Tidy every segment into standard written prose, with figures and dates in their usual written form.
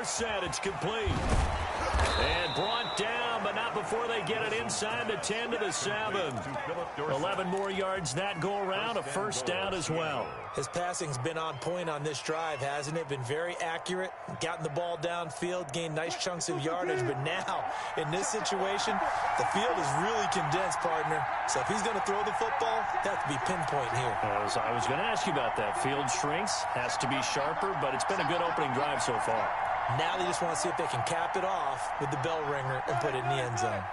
set. It's complete. And brought down, but not before they get it inside the 10 to the 7. 11 more yards that go around, a first down as well. His passing's been on point on this drive, hasn't it? Been very accurate, gotten the ball downfield, gained nice chunks of yardage, but now, in this situation, the field is really condensed, partner. So if he's going to throw the football, that has to be pinpoint here. I was going to ask you about that. Field shrinks, has to be sharper, but it's been a good opening drive so far. Now they just want to see if they can cap it off with the bell ringer and put it in the end zone.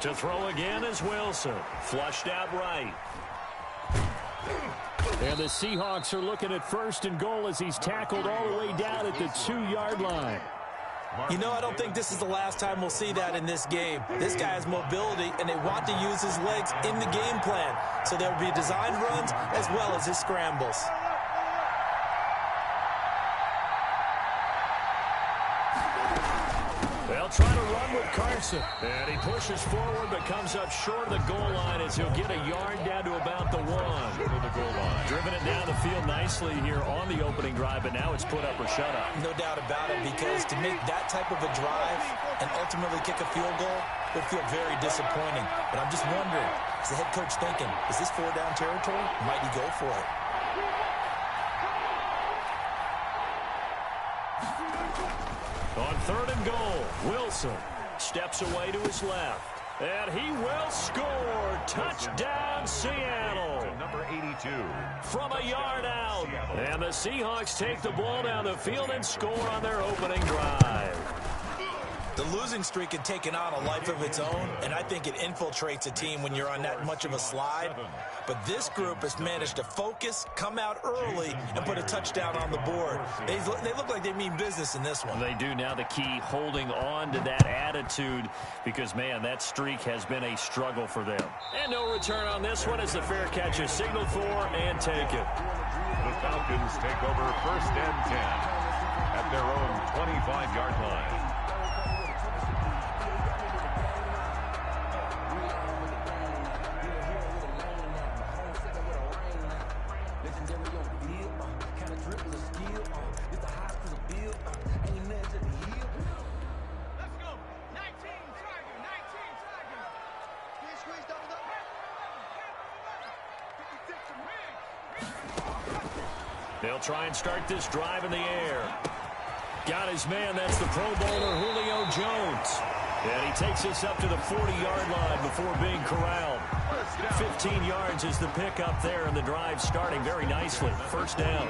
To throw again is Wilson. Flushed out right. And the Seahawks are looking at 1st and goal as he's tackled all the way down at the 2-yard line. You know, I don't think this is the last time we'll see that in this game. This guy has mobility, and they want to use his legs in the game plan. So there will be design runs as well as his scrambles. They'll try to run with Carson. And he pushes forward but comes up short of the goal line as he'll get a yard down to about the 1. Driven it down the field nicely here on the opening drive, but now it's put up or shut up. No doubt about it, because to make that type of a drive and ultimately kick a field goal would feel very disappointing. But I'm just wondering, is the head coach thinking, is this 4-down territory? Might he go for it? On 3rd and goal, Wilson steps away to his left. And he will score. Touchdown, Seattle. Number 82. From a yard out. And the Seahawks take the ball down the field and score on their opening drive. The losing streak had taken on a life of its own, and I think it infiltrates a team when you're on that much of a slide. But this group has managed to focus, come out early, and put a touchdown on the board. They look like they mean business in this one. They do. Now the key, holding on to that attitude, because, man, that streak has been a struggle for them. And no return on this one as the fair catch is signaled for and taken. The Falcons take over 1st and 10 at their own 25-yard line. They'll try and start this drive in the air. Got his man. That's the Pro Bowler Julio Jones. And he takes us up to the 40-yard line before being corralled. 15 yards is the pickup there, and the drive starting very nicely. First down.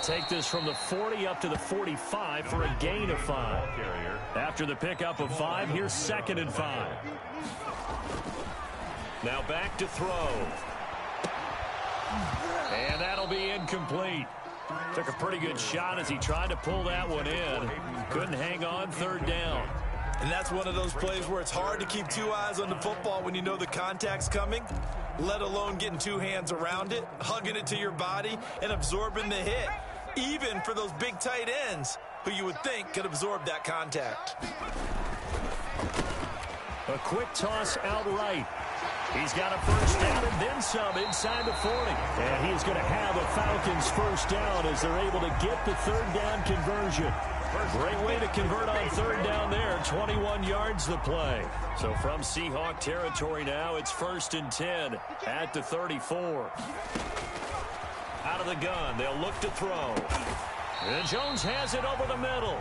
Take this from the 40 up to the 45 for a gain of 5. After the pickup of 5, here's 2nd and 5. Now back to throw. And that'll be incomplete. Took a pretty good shot as he tried to pull that one in. Couldn't hang on. 3rd down. And that's one of those plays where it's hard to keep 2 eyes on the football when you know the contact's coming, let alone getting 2 hands around it, hugging it to your body, and absorbing the hit. Even for those big tight ends who you would think could absorb that contact. A quick toss out right. He's got a first down and then some inside the 40. And he's going to have a Falcons first down as they're able to get the 3rd down conversion. Great way to convert on 3rd down there. 21 yards the play. So from Seahawk territory now, it's 1st and 10 at the 34. Out of the gun, they'll look to throw. And Jones has it over the middle.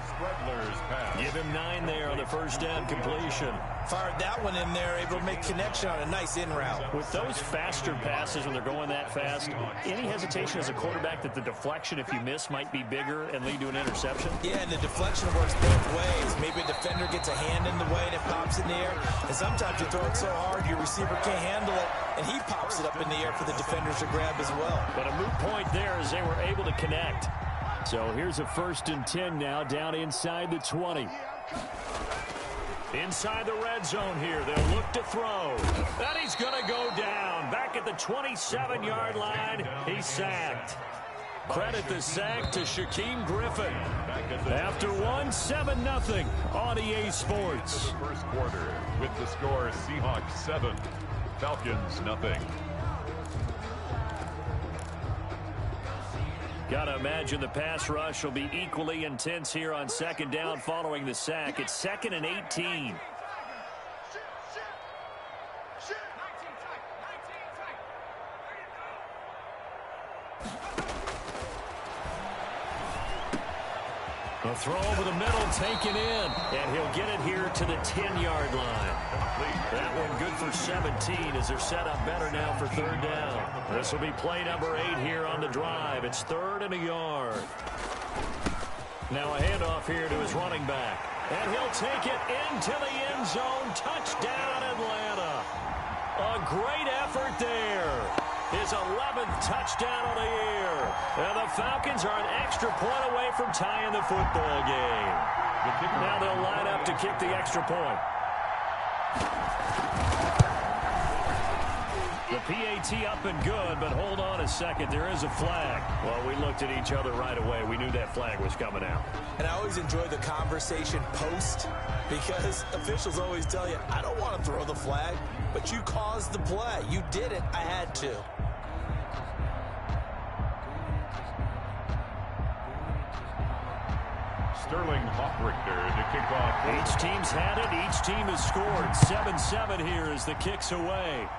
Give him 9 there on the first down completion. Fired that one in there, able to make connection on a nice in route. With those faster passes when they're going that fast, any hesitation as a quarterback that the deflection, if you miss, might be bigger and lead to an interception? Yeah, and the deflection works both ways. Maybe a defender gets a hand in the way and it pops in the air. And sometimes you throw it so hard your receiver can't handle it, and he pops it up in the air for the defenders to grab as well. But a moot point there as they were able to connect. So here's a 1st and 10 now down inside the 20. Inside the red zone here, they'll look to throw. And he's going to go down. Back at the 27-yard line, he's sacked. Credit the sack to Shaquem Griffin. After one, 7-0 on EA Sports. First quarter with the score Seahawks 7, Falcons 0. Got to imagine the pass rush will be equally intense here on second down following the sack. It's 2nd and 18. A throw over the middle, taken in, and he'll get it here to the 10-yard line. That one good for 17 as they're set up better now for third down. This will be play number 8 here on the drive. It's 3rd and a yard. Now a handoff here to his running back. And he'll take it into the end zone. Touchdown, Atlanta. A great effort there. His 11th touchdown of the year. And the Falcons are an extra point away from tying the football game. Now they'll line up to kick the extra point. The PAT up and good, but hold on a second. There is a flag. Well, we looked at each other right away. We knew that flag was coming out. And I always enjoy the conversation post because officials always tell you, I don't want to throw the flag, but you caused the play. You did it. I had to. Sterling Hoffrichter to kick off. Each team's had it. Each team has scored. 7-7 here as the kick's away.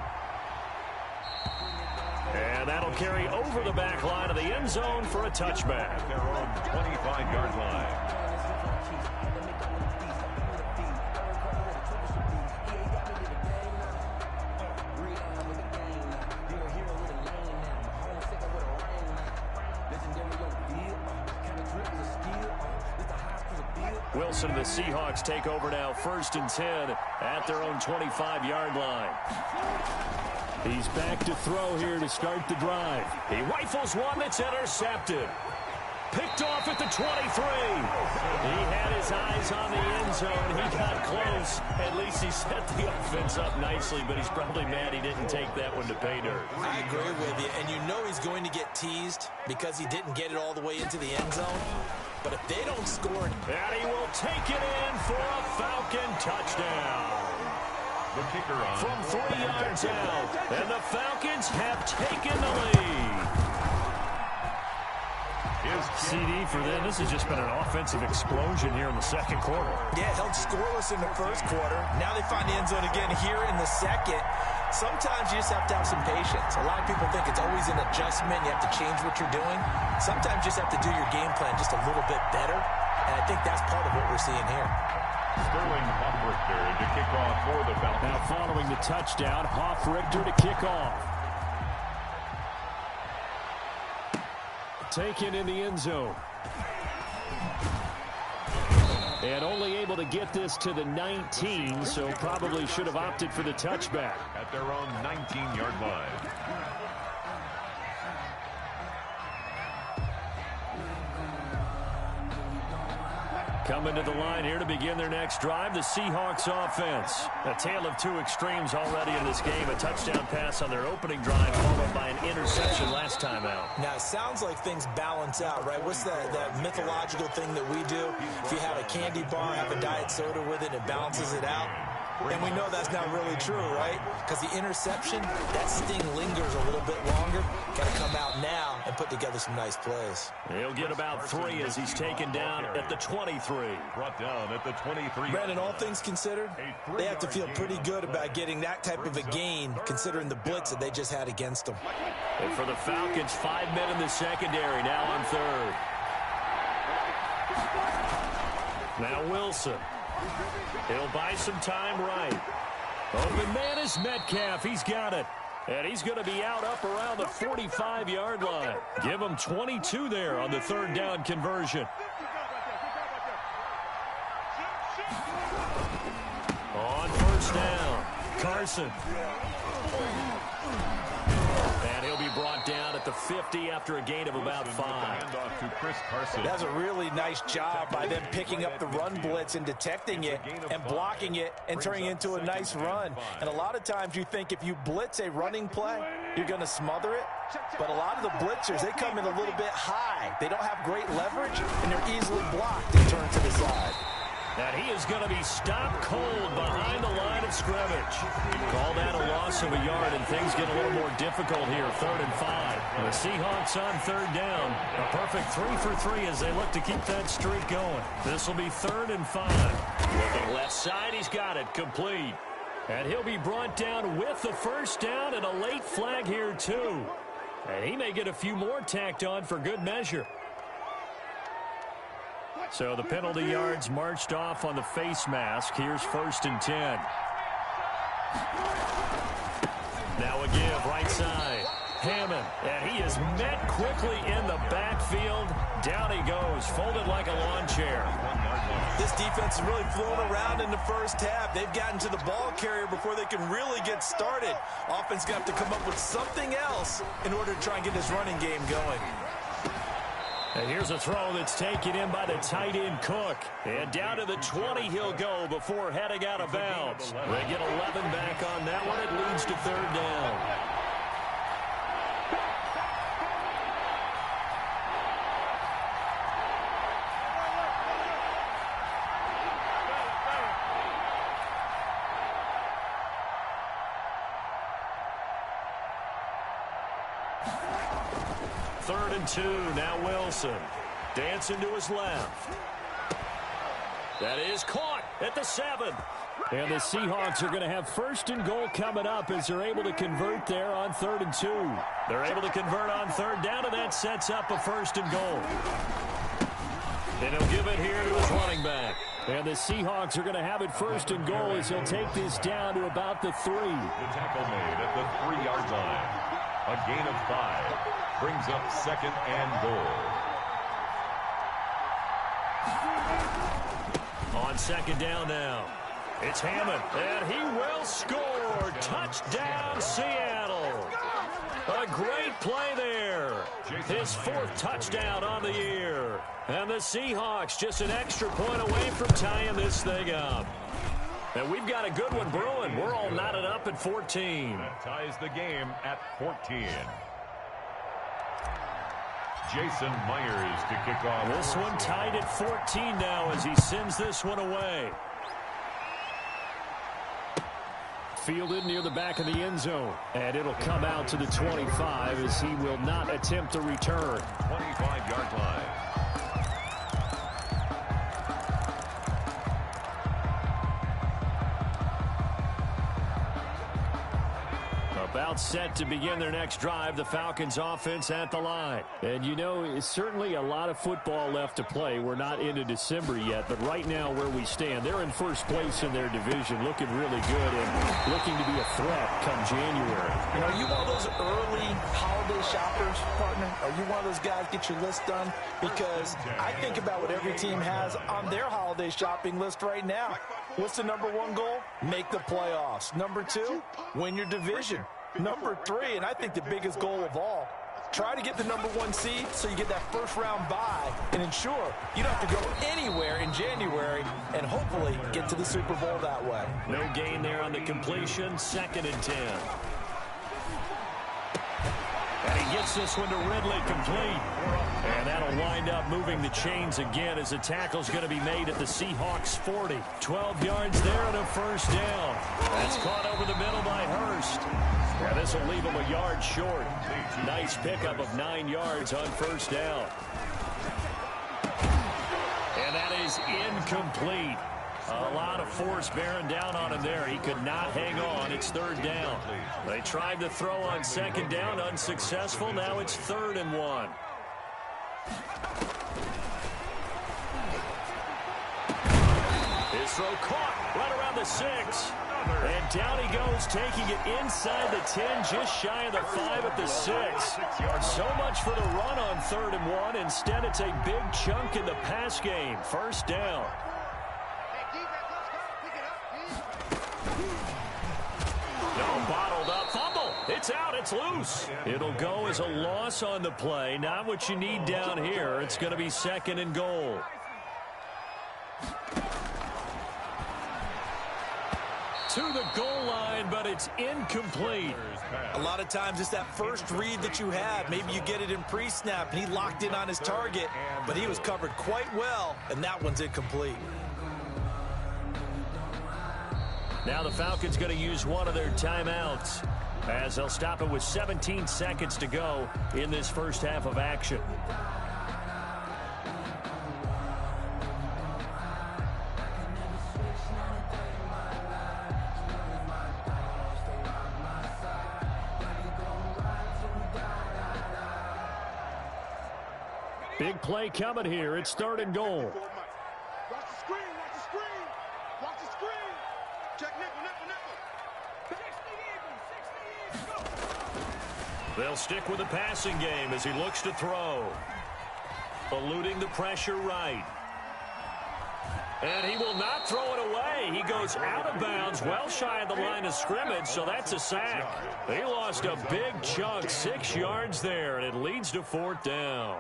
And that'll carry over the back line of the end zone for a touchback. At their own 25-yard line. Wilson and the Seahawks take over now, 1st and 10 at their own 25-yard line. He's back to throw here to start the drive. He rifles one that's intercepted. Picked off at the 23. He had his eyes on the end zone. He got close. At least he set the offense up nicely, but he's probably mad he didn't take that one to pay dirt. I agree with you, and you know he's going to get teased because he didn't get it all the way into the end zone. But if they don't score... And he will take it in for a Falcon touchdown. The kicker on. From 3 yards out, and the Falcons have taken the lead. CD for them. This has just been an offensive explosion here in the second quarter. Yeah, held scoreless in the first quarter. Now they find the end zone again here in the second. Sometimes you just have to have some patience. A lot of people think it's always an adjustment. You have to change what you're doing. Sometimes you just have to do your game plan just a little bit better. And I think that's part of what we're seeing here. Sterling Hoffrichter to kick off for the Falcons. Now following the touchdown, Hoffrichter to kick off. Taken in the end zone. And only able to get this to the 19, so probably should have opted for the touchback. At their own 19-yard line. Coming to the line here to begin their next drive, the Seahawks offense. A tale of two extremes already in this game. A touchdown pass on their opening drive, followed by an interception last time out. Now, it sounds like things balance out, right? What's that mythological thing that we do? If you have a candy bar, have a diet soda with it, it balances it out. And we know that's not really true, right? Because the interception, that sting lingers a little bit longer. Got to come out now and put together some nice plays. He'll get about 3 as he's taken down at the 23. Brought down at the 23. Brandon, all things considered, they have to feel pretty good about getting that type of a gain, considering the blitz that they just had against them. And for the Falcons, 5 men in the secondary, now on third. Now Wilson. He'll buy some time right. Open man is Metcalf. He's got it. And he's going to be out up around the 45-yard line. Give him 22 there on the third down conversion. On first down, Carson. And he'll be brought down at the 50 after a gain of about 5. That's a really nice job by them picking up the run blitz and detecting it and blocking it and turning it into a nice run. And a lot of times you think if you blitz a running play, you're going to smother it. But a lot of the blitzers, they come in a little bit high. They don't have great leverage, and they're easily blocked and turned to the side. And he is going to be stopped cold behind the line of scrimmage. Call that a loss of a yard, and things get a little more difficult here. 3rd and 5. The Seahawks on 3rd down. A perfect 3 for 3 as they look to keep that streak going. This will be 3rd and 5. Looking left side, he's got it complete. And he'll be brought down with the first down and a late flag here too. And he may get a few more tacked on for good measure. So the penalty yards marched off on the face mask. Here's 1st and 10. Now a give, right side. Hammond, and he is met quickly in the backfield. Down he goes, folded like a lawn chair. This defense is really flown around in the first half. They've gotten to the ball carrier before they can really get started. Offense going to have to come up with something else in order to try and get this running game going. And here's a throw that's taken in by the tight end Cook. And down to the 20 he'll go before heading out of bounds. They get 11 back on that one. It leads to 3rd down. Third and 2, now Wilson. Dancing to his left. That is caught at the 7. And the Seahawks are going to have 1st and goal coming up as they're able to convert there on 3rd and 2. They're able to convert on 3rd down, and that sets up a 1st and goal. And he'll give it here to his running back. And the Seahawks are going to have it 1st and goal as he'll take this down to about the 3. The tackle made at the 3-yard line. A gain of 5. Brings up 2nd and goal. On 2nd down now. It's Hammond, and he will score. Touchdown, Seattle. A great play there. His 4th touchdown on the year. And the Seahawks just an extra point away from tying this thing up. And we've got a good one brewing. We're all knotted up at 14. That ties the game at 14. Jason Myers to kick off. This one tied at 14 now as he sends this one away. Fielded near the back of the end zone. And it'll come out to the 25 as he will not attempt a return. 25-yard line. About set to begin their next drive, the Falcons offense at the line. And you know, it's certainly a lot of football left to play. We're not into December yet, but right now where we stand, they're in 1st place in their division, looking really good and looking to be a threat come January. You know, are you one of those early holiday shoppers, partner? Are you one of those guys get your list done? Because I think about what every team has on their holiday shopping list right now. What's the number 1 goal? Make the playoffs. Number 2, win your division. Number 3, and I think the biggest goal of all, try to get the number 1 seed so you get that 1st round bye and ensure you don't have to go anywhere in January and hopefully get to the Super Bowl that way. No gain there on the completion. 2nd and 10. And he gets this one to Ridley complete. And that'll wind up moving the chains again as the tackle's going to be made at the Seahawks 40. 12 yards there and a 1st down. That's caught over the middle by Hurst. And this will leave him a yard short. Nice pickup of 9 yards on 1st down. And that is incomplete. A lot of force bearing down on him there. He could not hang on. It's 3rd down. They tried to throw on 2nd down, unsuccessful. Now it's 3rd and 1. His throw caught right around the 6. And down he goes, taking it inside the 10, just shy of the 5 at the 6. So much for the run on 3rd and 1. Instead, it's a big chunk in the pass game. 1st down. No, bottled up. Fumble. It's It's out. It's loose. It'll go as a loss on the play. Not what you need down here. It's going to be 2nd and goal. To the goal line, but it's incomplete. A lot of times it's that first read that you have. Maybe you get it in pre-snap, and he locked in on his target, but he was covered quite well, and that one's incomplete. Now the Falcons going to use one of their timeouts as they'll stop it with 17 seconds to go in this first half of action. Big play coming here. It's 3rd and goal. Watch the screen. Watch the screen. Watch the screen. Check nickel. They'll stick with the passing game as he looks to throw. Eluding the pressure right. And he will not throw it away. He goes out of bounds, well shy of the line of scrimmage, so that's a sack. He lost a big chunk, 6 yards there, and it leads to 4th down.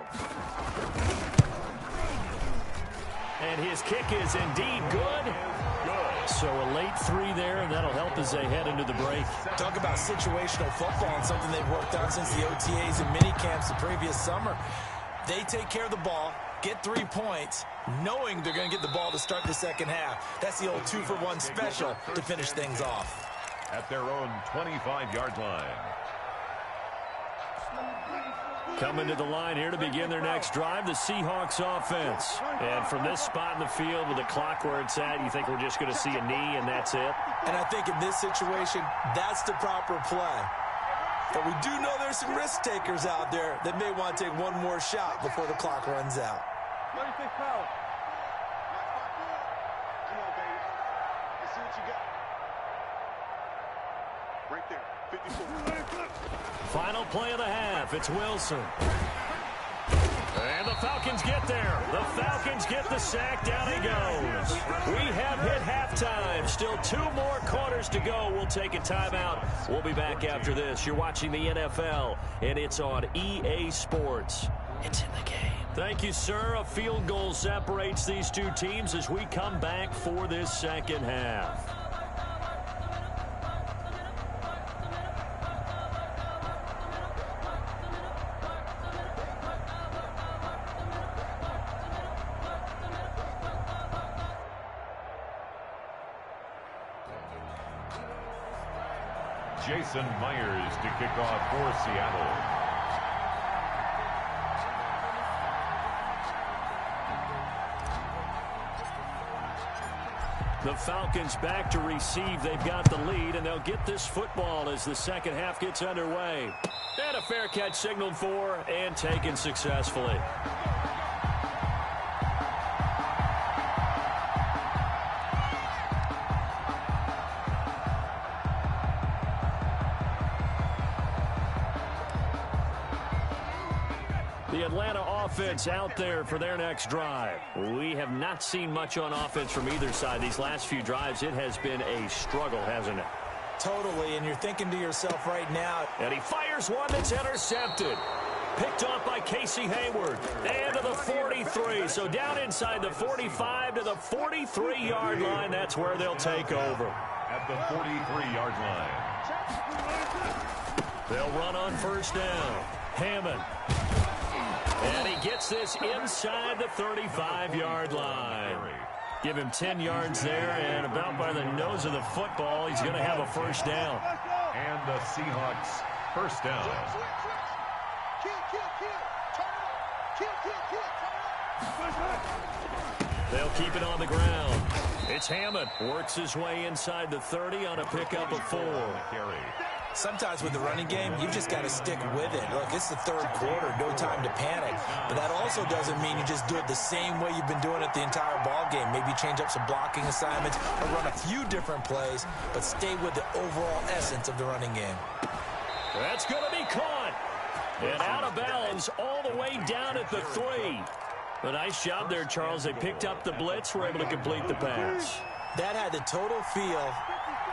And his kick is indeed good. So a late 3 there, and that'll help as they head into the break. Talk about situational football and something they've worked on since the OTAs and mini camps the previous summer. They take care of the ball, get 3 points, knowing they're going to get the ball to start the second half. That's the old 2-for-1 special to finish things off. At their own 25-yard line. Coming to the line here to begin their next drive, the Seahawks offense. And from this spot in the field with the clock where it's at, you think we're just going to see a knee and that's it? And I think in this situation, that's the proper play. But we do know there's some risk takers out there that may want to take one more shot before the clock runs out. 36 power. Come on, baby. Let's see what you got. Right there. 54. Final play of the half. It's Wilson. And the Falcons get there. The Falcons get the sack. Down he goes. We have hit halftime. Still 2 more quarters to go. We'll take a timeout. We'll be back after this. You're watching the NFL, and it's on EA Sports. It's in the game. Thank you, sir. A field goal separates these 2 teams as we come back for this second half. Jason Myers to kick off for Seattle. The Falcons back to receive. They've got the lead, and they'll get this football as the second half gets underway. And a fair catch signaled for and taken successfully. The Atlanta offense out there for their next drive. We have not seen much on offense from either side. These last few drives, it has been a struggle, hasn't it? Totally, and you're thinking to yourself right now. And he fires one that's intercepted. Picked off by Casey Hayward. And to the 43. So down inside the 45 to the 43-yard line. That's where they'll take over. At the 43-yard line. They'll run on first down. Hammond. And he gets this inside the 35-yard line. Give him 10 yards there, and about by the nose of the football, he's going to have a first down. And the Seahawks first down. They'll keep it on the ground. It's Hammond. Works his way inside the 30 on a pickup of 4. Sometimes with the running game, you just got to stick with it. Look, it's the third quarter, no time to panic. But that also doesn't mean you just do it the same way you've been doing it the entire ball game. Maybe change up some blocking assignments or run a few different plays, but stay with the overall essence of the running game. That's going to be caught. And out of bounds all the way down at the 3. A nice job there, Charles. They picked up the blitz, were able to complete the pass. That had the total feel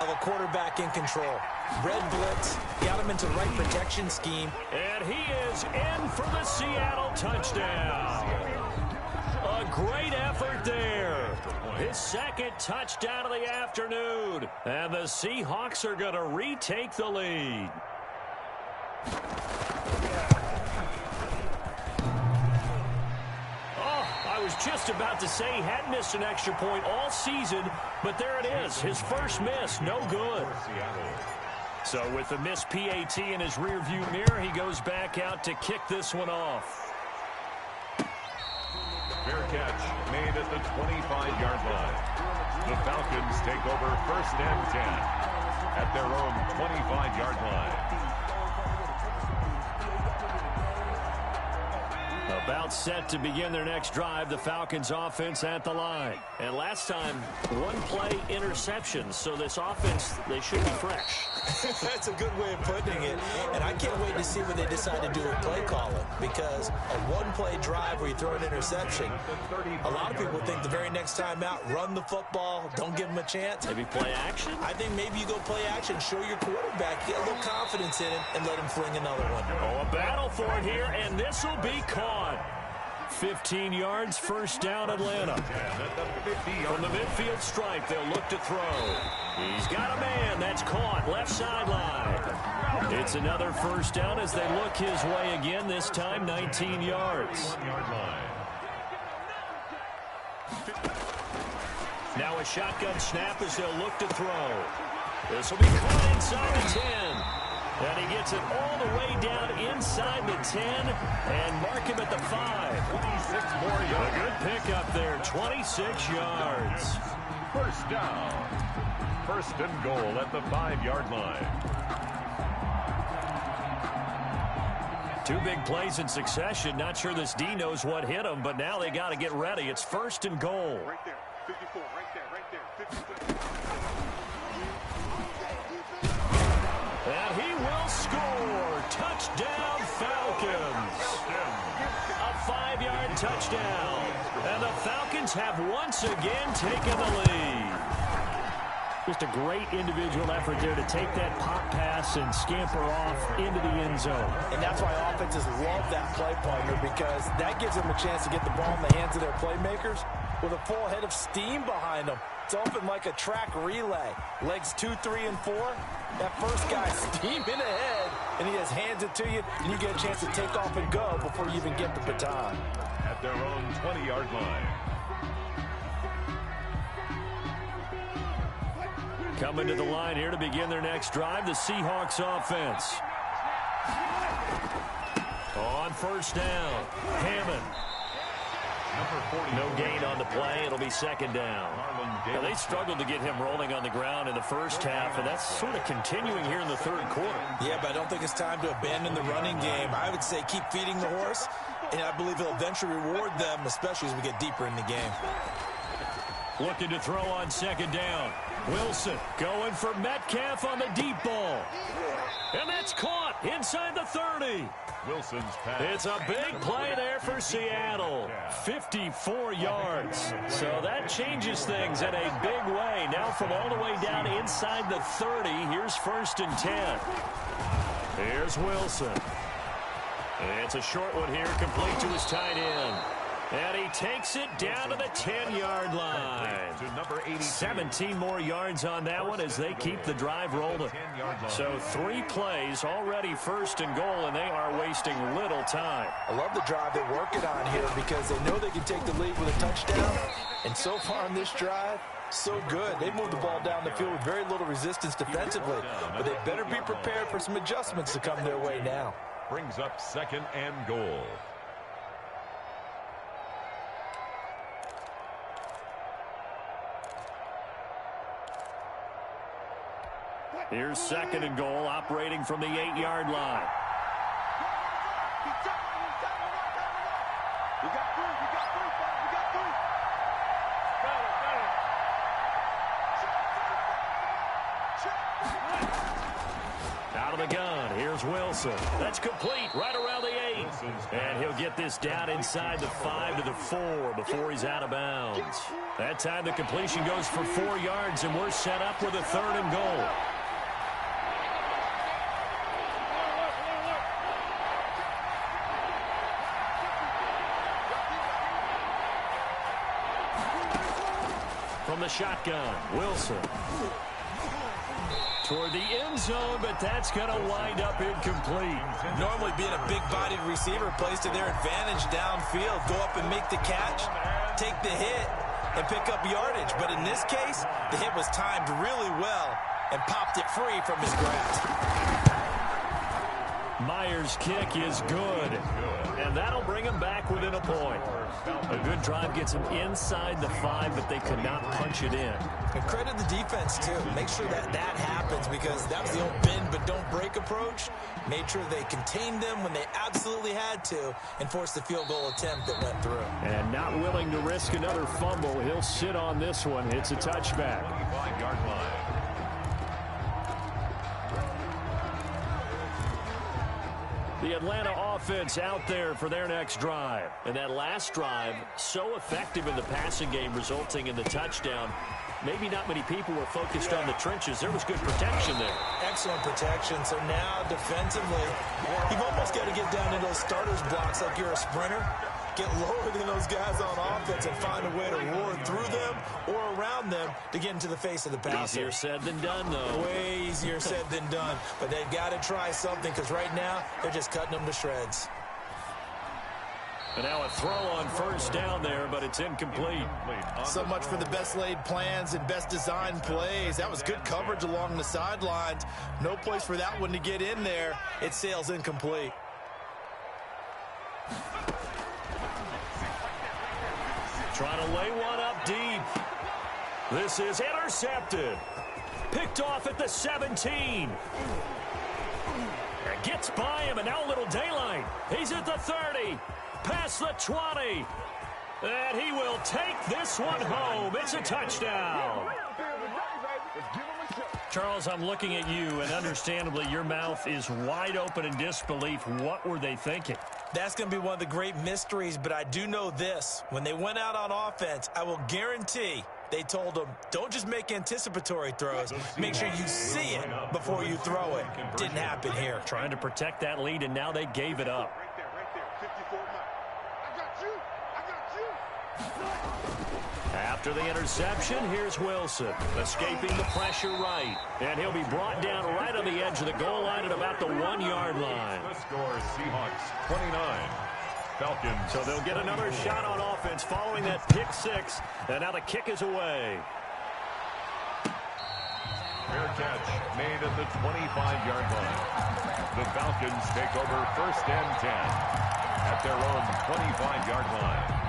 of a quarterback in control. Red blitz, got him into the right protection scheme. And he is in for the Seattle touchdown. A great effort there. His second touchdown of the afternoon. And the Seahawks are going to retake the lead. I was just about to say he hadn't missed an extra point all season, but there it is. His first miss, no good. So with the missed PAT in his rearview mirror, he goes back out to kick this one off. Fair catch made at the 25-yard line. The Falcons take over 1st and 10 at their own 25-yard line. About set to begin their next drive, the Falcons offense at the line. And last time, one play interception. So this offense, they should be fresh. That's a good way of putting it. And I can't wait to see what they decide to do with play calling. Because a one-play drive where you throw an interception, a lot of people think the very next time out, run the football, don't give them a chance. Maybe play action? I think maybe you go play action, show your quarterback, get a little confidence in him, and let him fling another one. Oh, a battle for it here, and this will be caught. 15 yards, first down, Atlanta. From the midfield stripe, they'll look to throw. He's got a man. That's caught. Left sideline. It's another first down as they look his way again, this time 19 yards. Now a shotgun snap as they'll look to throw. This will be caught inside the 10. And he gets it all the way down inside the 10 and mark him at the 5. 26 more yards. A good pickup there, 26 yards. First down. 1st and goal at the 5-yard line. Two big plays in succession. Not sure this D knows what hit him, but now they got to get ready. It's 1st and goal. Right there, 54, right there, 54. And he will score. Touchdown, Falcons. A 5-yard touchdown. And the Falcons have once again taken the lead. Just a great individual effort there to take that pop pass and scamper off into the end zone. And that's why offenses love that play partner, because that gives them a chance to get the ball in the hands of their playmakers with a full head of steam behind them. It's open like a track relay. Legs 2, 3, and 4. That first guy steaming ahead, and he just hands it to you, and you get a chance to take off and go before you even get the baton. At their own 20-yard line. Coming to the line here to begin their next drive, the Seahawks offense. On first down, Hammond. No gain on the play. It'll be 2nd down. Now, they struggled to get him rolling on the ground in the first half, and that's sort of continuing here in the 3rd quarter. Yeah, but I don't think it's time to abandon the running game. I would say keep feeding the horse, and I believe he'll eventually reward them, especially as we get deeper in the game. Looking to throw on 2nd down. Wilson going for Metcalf on the deep ball. And that's caught inside the 30. Wilson's pass. It's a big play there for Seattle. 54 yards. So that changes things in a big way. Now from all the way down inside the 30, here's 1st and 10. Here's Wilson. It's a short one here, complete to his tight end. And he takes it down to the 10-yard line. To number 82. 17 more yards on that one as they keep the drive rolling. So 3 plays, already 1st and goal, and they are wasting little time. I love the drive they're working on here because they know they can take the lead with a touchdown. And so far in this drive, so good. They moved the ball down the field with very little resistance defensively. But they better be prepared for some adjustments to come their way now. Brings up 2nd and goal. Here's 2nd and goal, operating from the 8-yard line. Out of the gun, here's Wilson. That's complete, right around the 8. And he'll get this down inside the 5 to the 4 before he's out of bounds. That time the completion goes for 4 yards, and we're set up with a 3rd and goal. from the shotgun. Wilson. Toward the end zone, but that's going to wind up incomplete. Normally being a big-bodied receiver plays to their advantage downfield. Go up and make the catch, take the hit, and pick up yardage. But in this case, the hit was timed really well and popped it free from his grasp. Myers' kick is good, and that'll bring him back within a point. A good drive gets him inside the 5, but they could not punch it in. And credit the defense, too. Make sure that happens, because that was the old bend but don't break approach. Made sure they contained them when they absolutely had to and forced the field goal attempt that went through. And not willing to risk another fumble, he'll sit on this one. It's a touchback. 25-yard line. The Atlanta offense out there for their next drive. And that last drive, so effective in the passing game, resulting in the touchdown. Maybe not many people were focused on the trenches. There was good protection there. Excellent protection. So now, defensively, you've almost got to get down into those starters blocks like you're a sprinter. Get lower than those guys on offense and find a way to roar through them or around them to get into the face of the passer. Easier said than done, though. Way easier said than done. But they've got to try something, because right now they're just cutting them to shreds. And now a throw on first down there, but it's incomplete. So much for the best laid plans and best designed plays. That was good coverage along the sidelines. No place for that one to get in there. It sails incomplete. Trying to lay one up deep. This is intercepted. Picked off at the 17. Gets by him, and now a little daylight. He's at the 30. Past the 20. And he will take this one home. It's a touchdown. Charles, I'm looking at you, and understandably, your mouth is wide open in disbelief. What were they thinking? That's going to be one of the great mysteries, but I do know this. When they went out on offense, I will guarantee they told them, don't just make anticipatory throws. Make sure you see it before you throw it. Didn't happen here. Trying to protect that lead, and now they gave it up. After the interception, here's Wilson, escaping the pressure right. And he'll be brought down right on the edge of the goal line at about the 1-yard line. The score, Seahawks 29, Falcons. So they'll get another shot on offense following that pick 6. And now the kick is away. Fair catch made at the 25-yard line. The Falcons take over first and 10 at their own 25-yard line.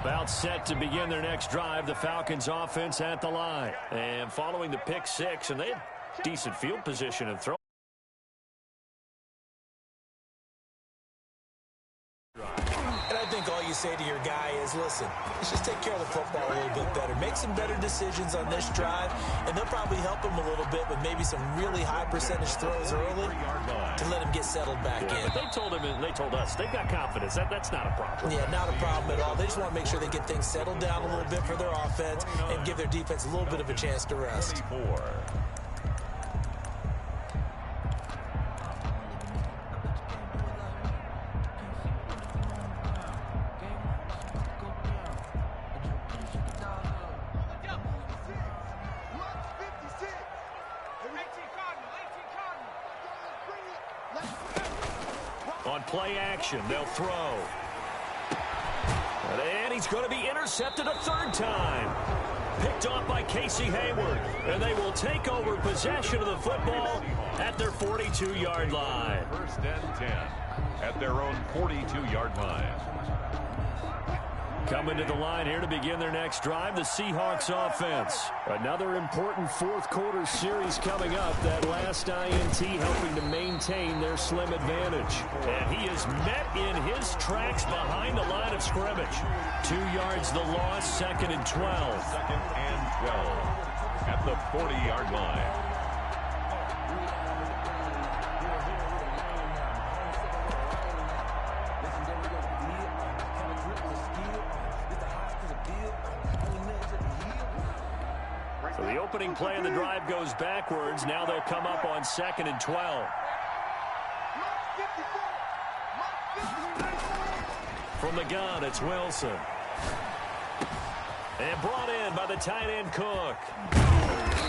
About set to begin their next drive, the Falcons offense at the line. And following the pick 6, and they had decent field position and throw. And I think all you say to your guy is, listen, let's just take care of the football a little bit better. Make some better decisions on this drive, and they'll probably help him a little bit with maybe some really high percentage throws early to let him get settled back in. But they told him, and they told us, they've got confidence. That's not a problem. Yeah, not a problem at all. They just want to make sure they get things settled down a little bit for their offense and give their defense a little bit of a chance to rest. 24. On play action, they'll throw. And he's going to be intercepted a third time. Picked off by Casey Hayward. And they will take over possession of the football at their 42-yard line. First and 10 at their own 42-yard line. Coming to the line here to begin their next drive, the Seahawks offense. Another important fourth-quarter series coming up. That last INT helping to maintain their slim advantage. And he is met in his tracks behind the line of scrimmage. 2 yards the loss, 2nd and 12. 2nd and 12 at the 40-yard line. So the opening play of the drive goes backwards. Now they'll come up on 2nd and 12. From From the gun, it's Wilson. And brought in by the tight end Cook.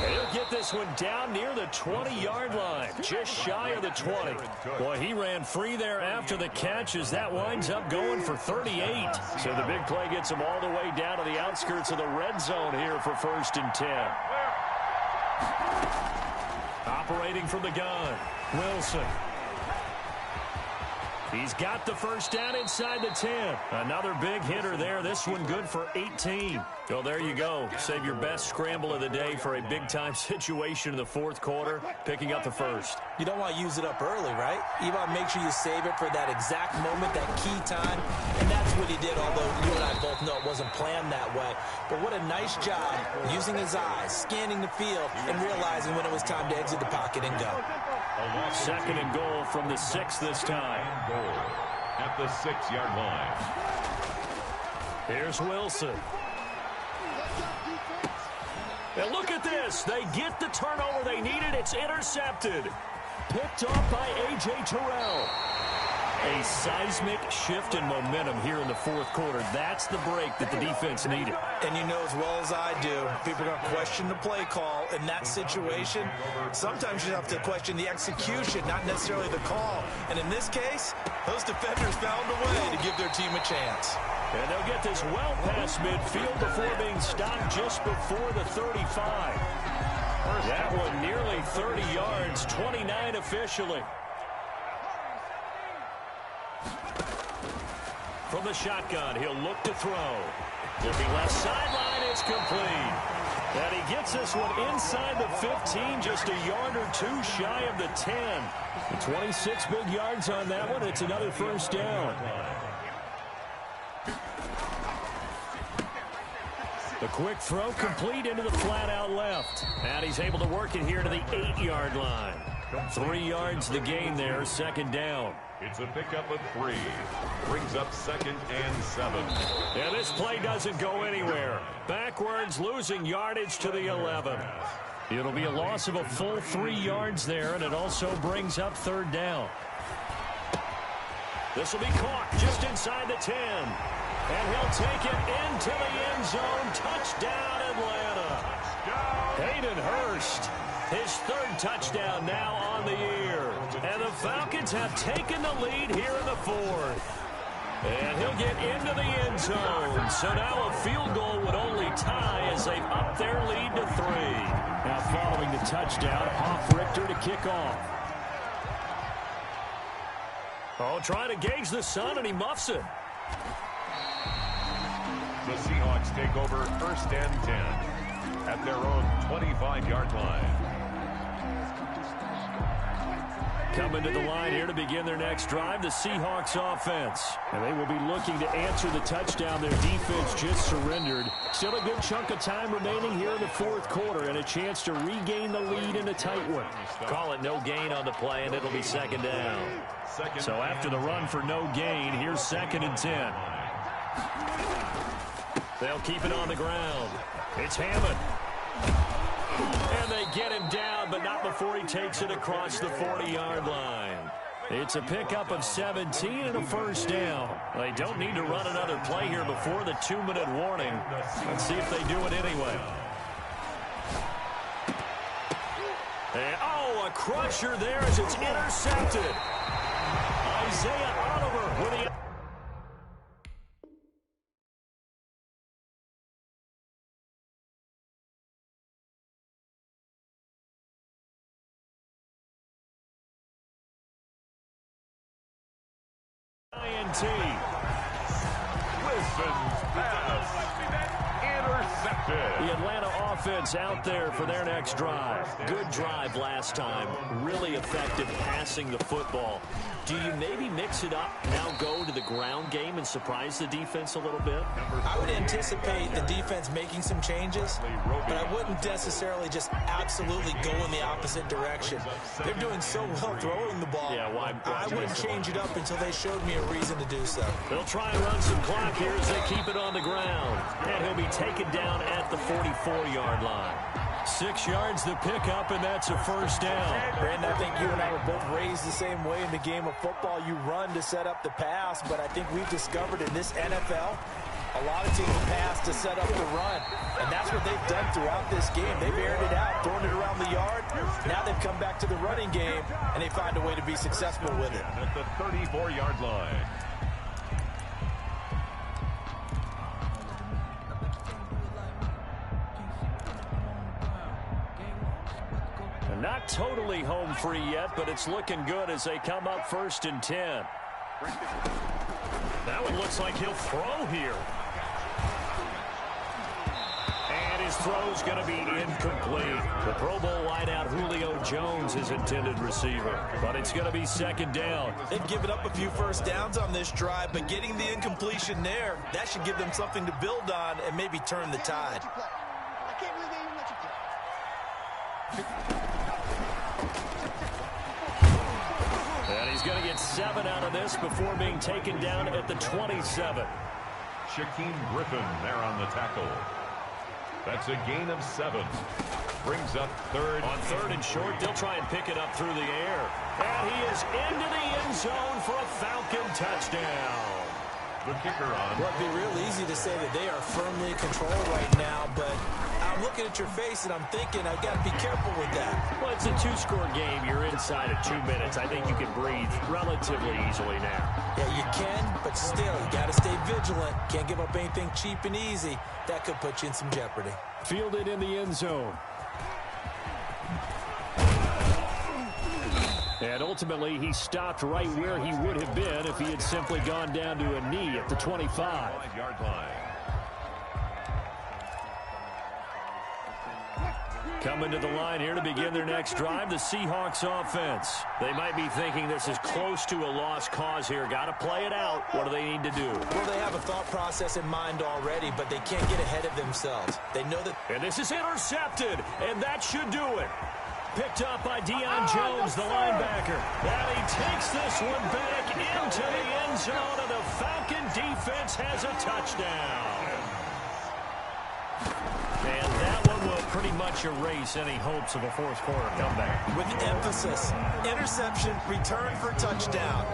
He'll get this one down near the 20-yard line, just shy of the 20. Boy, he ran free there after the catch as that winds up going for 38. So the big play gets him all the way down to the outskirts of the red zone here for 1st and 10. Operating from the gun, Wilson. He's got the first down inside the 10. Another big hitter there. This one good for 18. So there you go. Save your best scramble of the day for a big-time situation in the 4th quarter, picking up the first. You don't want to use it up early, right? You want to make sure you save it for that exact moment, that key time. And that's what he did, although you and I both know it wasn't planned that way. But what a nice job using his eyes, scanning the field, and realizing when it was time to exit the pocket and go. 2nd and goal from the 6 this time. Goal at the 6-yard line. Here's Wilson. And look at this. They get the turnover they needed. It's intercepted. Picked off by A.J. Terrell. A seismic shift in momentum here in the 4th quarter. That's the break that the defense needed. And you know as well as I do, people are going to question the play call in that situation. Sometimes you have to question the execution, not necessarily the call. And in this case, those defenders found a way to give their team a chance. And they'll get this well past midfield before being stopped just before the 35. That one nearly 30 yards, 29 officially. From the shotgun, he'll look to throw. Looking left sideline, it's complete. And he gets this one inside the 15, just a yard or two shy of the 10. 26 big yards on that one. It's another first down. The quick throw complete into the flat out left. And he's able to work it here to the 8-yard line. 3 yards the gain there, 2nd down. It's a pickup of 3. Brings up 2nd and 7. And this play doesn't go anywhere. Backwards, losing yardage to the 11. It'll be a loss of a full 3 yards there, and it also brings up 3rd down. This will be caught just inside the 10. And he'll take it into the end zone. Touchdown, Atlanta. Hayden Hurst, his 3rd touchdown now on the year. And the Falcons have taken the lead here in the 4th. And he'll get into the end zone. So now a field goal would only tie as they've upped their lead to 3. Now following the touchdown, Hoff-Richter to kick off. Oh, trying to gauge the sun, and he muffs it. The Seahawks take over 1st and 10 at their own 25-yard line. Coming to the line here to begin their next drive, the Seahawks offense. And they will be looking to answer the touchdown their defense just surrendered. Still a good chunk of time remaining here in the 4th quarter and a chance to regain the lead in a tight one. Call it no gain on the play, and it'll be 2nd down. So after the run for no gain, here's 2nd and 10. They'll keep it on the ground. It's Hammond. And they get him down, but not before he takes it across the 40-yard line. It's a pickup of 17 and a first down. They don't need to run another play here before the 2-minute warning. Let's see if they do it anyway. And, oh, a crusher there as it's intercepted. Isaiah Oliver with the... Wilson's pass intercepted. The Atlanta offense out there for their next drive. Good drive last time. Really effective passing the football. Do you maybe mix it up, now go to the ground game and surprise the defense a little bit? I would anticipate the defense making some changes, but I wouldn't necessarily just absolutely go in the opposite direction. They're doing so well throwing the ball. Yeah, why? I wouldn't change it up until they showed me a reason to do so. They'll try and run some clock here as they keep it on the ground. And he'll be taken down at the 44-yard line. 6 yards the pickup, and that's a first down. Brandon, I think you and I were both raised the same way in the game of football. You run to set up the pass, but I think we've discovered in this NFL, a lot of teams pass to set up the run, and that's what they've done throughout this game. They've aired it out, thrown it around the yard. Now they've come back to the running game, and they find a way to be successful with it. At the 34-yard line. Not totally home free yet, but it's looking good as they come up 1st and 10. That one looks like he'll throw here. And his throw's going to be incomplete. The Pro Bowl wideout Julio Jones is intended receiver, but it's going to be 2nd down. They've given up a few first downs on this drive, but getting the incompletion there, that should give them something to build on and maybe turn the tide. I can't believe they even let you play. And he's going to get 7 out of this before being taken down at the 27. Shaquem Griffin there on the tackle. That's a gain of 7. Brings up 3rd. On 3rd and short, they'll try and pick it up through the air. And he is into the end zone for a Falcon touchdown. The kicker on. Well, it'd be real easy to say that they are firmly in control right now, but I'm looking at your face and I'm thinking I've got to be careful with that. Well, it's a 2-score game. You're inside of 2 minutes. I think you can breathe relatively easily now. Yeah, you can, but still, you got to stay vigilant. Can't give up anything cheap and easy. That could put you in some jeopardy. Fielded in the end zone. And ultimately, he stopped right where he would have been if he had simply gone down to a knee at the 25. 5-yard line. Coming to the line here to begin their next drive, the Seahawks offense. They might be thinking this is close to a lost cause here. Got to play it out. What do they need to do? Well, they have a thought process in mind already, but they can't get ahead of themselves. They know that. And this is intercepted, and that should do it. Picked up by Deion Jones, the linebacker. And he takes this one back into the end zone, and the Falcon defense has a touchdown. And that one will pretty much erase any hopes of a fourth-quarter comeback. With emphasis, interception, return for touchdown.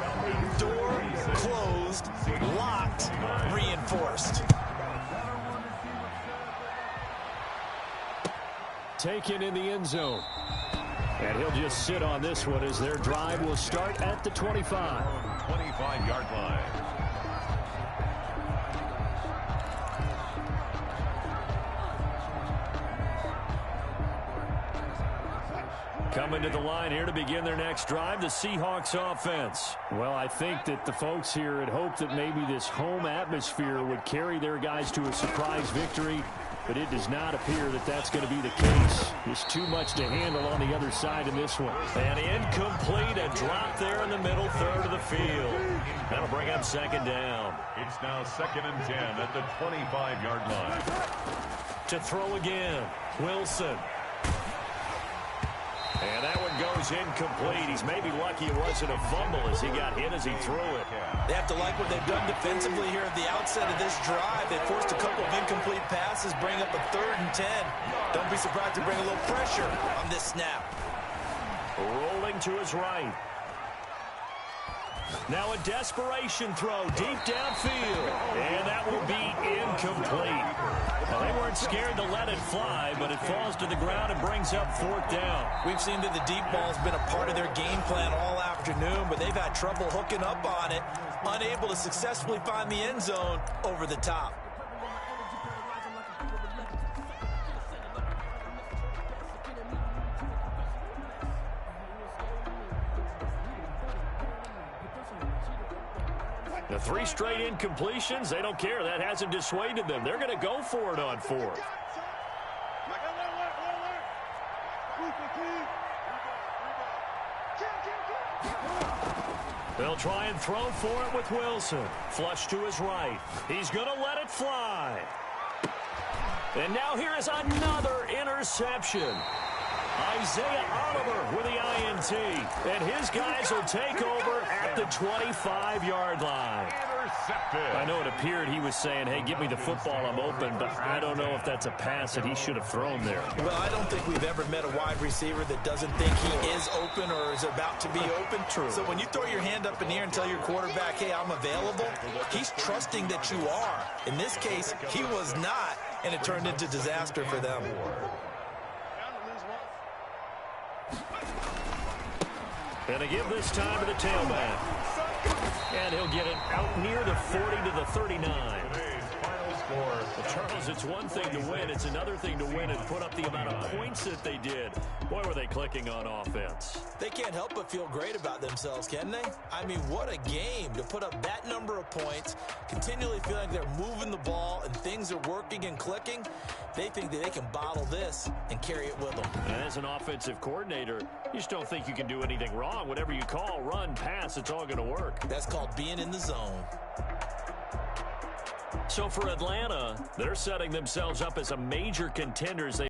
Door closed, locked, reinforced. Taken in the end zone. And he'll just sit on this one as their drive will start at the 25. 25-yard line. Coming to the line here to begin their next drive, the Seahawks offense. Well, I think that the folks here had hoped that maybe this home atmosphere would carry their guys to a surprise victory, but it does not appear that that's going to be the case. There's too much to handle on the other side in this one. And incomplete, a drop there in the middle third of the field. That'll bring up 2nd down. It's now 2nd and 10 at the 25-yard line. To throw again, Wilson. And that one goes incomplete. He's maybe lucky it wasn't a fumble as he got hit as he threw it. They have to like what they've done defensively here at the outset of this drive. They forced a couple of incomplete passes, bring up a 3rd and 10. Don't be surprised to bring a little pressure on this snap. Rolling to his right. Now a desperation throw deep downfield. And that will be incomplete. Well, they weren't scared to let it fly, but it falls to the ground and brings up 4th down. We've seen that the deep ball's been a part of their game plan all afternoon, but they've had trouble hooking up on it, unable to successfully find the end zone over the top. The 3 straight incompletions, they don't care. That hasn't dissuaded them. They're going to go for it on 4th. They'll try and throw for it with Wilson. Flush to his right. He's going to let it fly. And now here is another interception. Isaiah Oliver with the INT. And his guys will take over at the 25-yard line. Intercepted. I know it appeared he was saying, hey, give me the football, I'm open, but I don't know if that's a pass that he should have thrown there. Well, I don't think we've ever met a wide receiver that doesn't think he is open or is about to be open. True. So when you throw your hand up in the air and tell your quarterback, hey, I'm available, he's trusting that you are. In this case, he was not, and it turned into disaster for them. And they give this time to the tailback. And he'll get it out near the 40 to the 39. Well, Charles, it's one thing to win. It's another thing to win and put up the amount of points that they did. Boy, were they clicking on offense. They can't help but feel great about themselves, can they? I mean, what a game to put up that number of points, continually feeling like they're moving the ball and things are working and clicking. They think that they can bottle this and carry it with them. And as an offensive coordinator, you just don't think you can do anything wrong. Whatever you call, run, pass, it's all going to work. That's called being in the zone. So for Atlanta, they're setting themselves up as a major contenders.